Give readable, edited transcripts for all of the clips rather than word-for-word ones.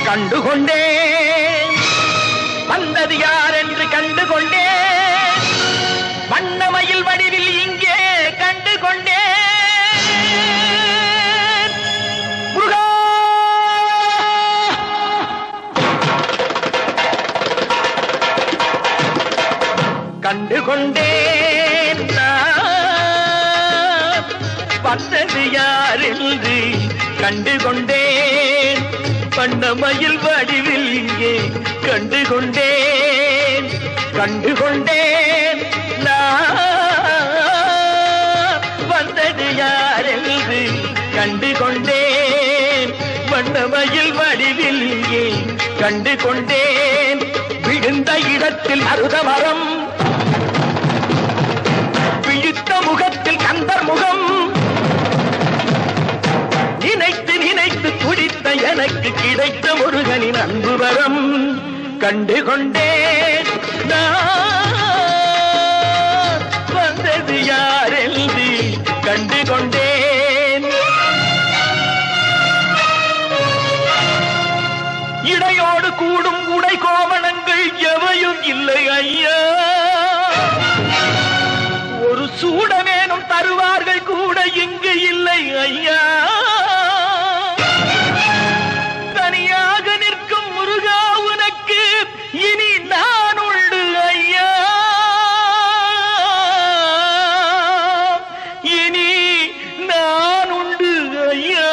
கண்டுகொண்டேன் வந்தது யார் என்று கண்டுகொண்டேன் வண்ணமயில் வடிவில் இங்கே கண்டுகொண்டேன் முருகா கண்டுகொண்டேன் வந்தது யார் என்று கண்டுகொண்டேன் வண்ணமயில் வடிவில் இங்கே கண்டுகொண்டேன் கண்டுகொண்டேன் வந்தது யார் என்று கண்டுகொண்டேன் வண்ணமயில் வடிவில் இங்கே கண்டுகொண்டேன் விழுந்த இடத்தில் அருதமரம் விழித்த முகத்தில் கந்தர் முகம் நினைத்து நினைத்து துடித்த எனக்கு கிடைத்த முருகனின் அன்பு வரம் கண்டுகொண்டேன் வந்தது யார் என்று கண்டுகொண்டேன் இடையோடு கூடும் உடை கோவணங்கள் எவையும் இல்லை ஐயா ஒரு சூடமேனும் தருவார்கள் கூட இங்கு இல்லை ஐயா தனியாக நிற்கும் முருகா உனக்கு இனி நான் உண்டு ஐயா இனி நான் உண்டு ஐயா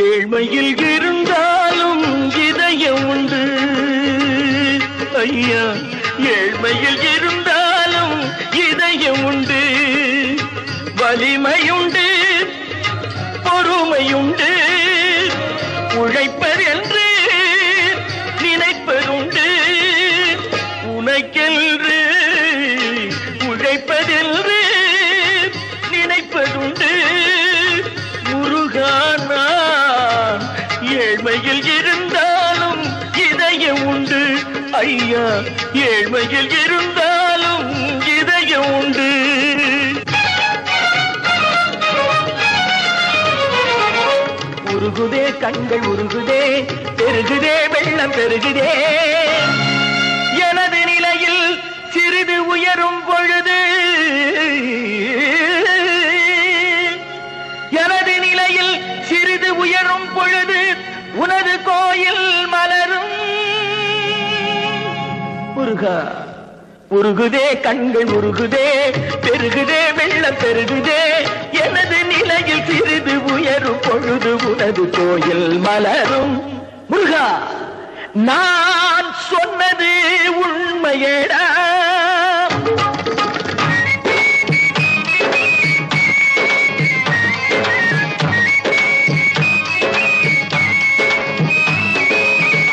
ஏழ்மையில் இருந்தாலும் இதயம் உண்டு ஐயா ஏழ்மையில் இருந்தாலும் இதயம் உண்டு வலிமையுண்டு பொறுமையுண்டு உழைப்பதென்று நினைப்பதுண்டு உனக்கென்று உழைப்பதென்று நினைப்பதுண்டு முருகானா ஏழ்மையில் இருந்தாலும் இதயம் உண்டு ஐயா ஏழ்மையில் இருந்தாலும் இதயம் உண்டு உருகுதே கண்கள் உருகுதே பெருகுதே வெள்ளம் பெருகுதே எனது நிலையில் சிறிது உயரும் பொழுது எனது நிலையில் சிறிது உயரும் பொழுது உனது கோயில் மலரும் முருகா உருகுதே கண்கள் உருகுதே பெருகுதே வெள்ளம் பெருகுதே எனது நிலையில் சிறிது உயரும் பொழுது உனது கோயில் மலரும் முருகா நான் சொன்னது உண்மையேடா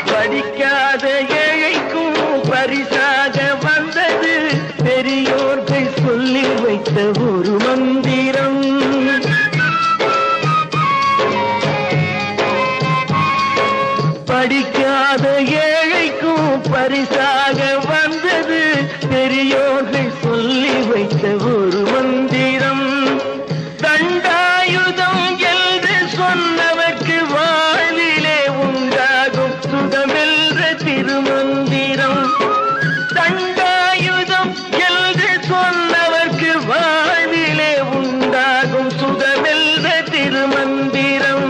படிக்காத ஏழைக்கும் பரிசாக வந்தது பெரியோர்கள் சொல்லி வைத்த ஒரு மந்திரம் படிக்காத ஏழைக்கும் பரிசாக வந்தது பெரியோர்கள் சொல்லி வைத்த ஒரு மந்திரம் தண்டாயுதம் என்று சொன்னவர்க்கு வாழ்விலே உண்டாகும் சுகமென்ற திருமந்திரம் தண்டாயுதம் என்று சொன்னவர்க்கு வாழ்விலே உண்டாகும் சுகமென்ற திருமந்திரம்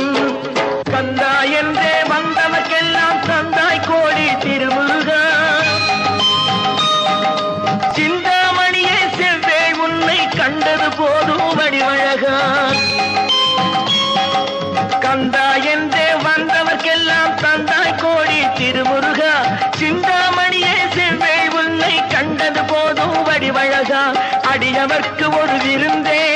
கந்தா என்றே வந்தவர்க்கெல்லாம் தந்தாய் கோடி திருமுருகா சிந்தாமணியே செல்வே உன்னை கண்டது போதும் வடிவழகா கந்தா என்றே வந்தவர்க்கெல்லாம் தந்தாய் கோடி திருமுருகா சிந்தா அடியவர்க்கு ஒரு விருந்தே.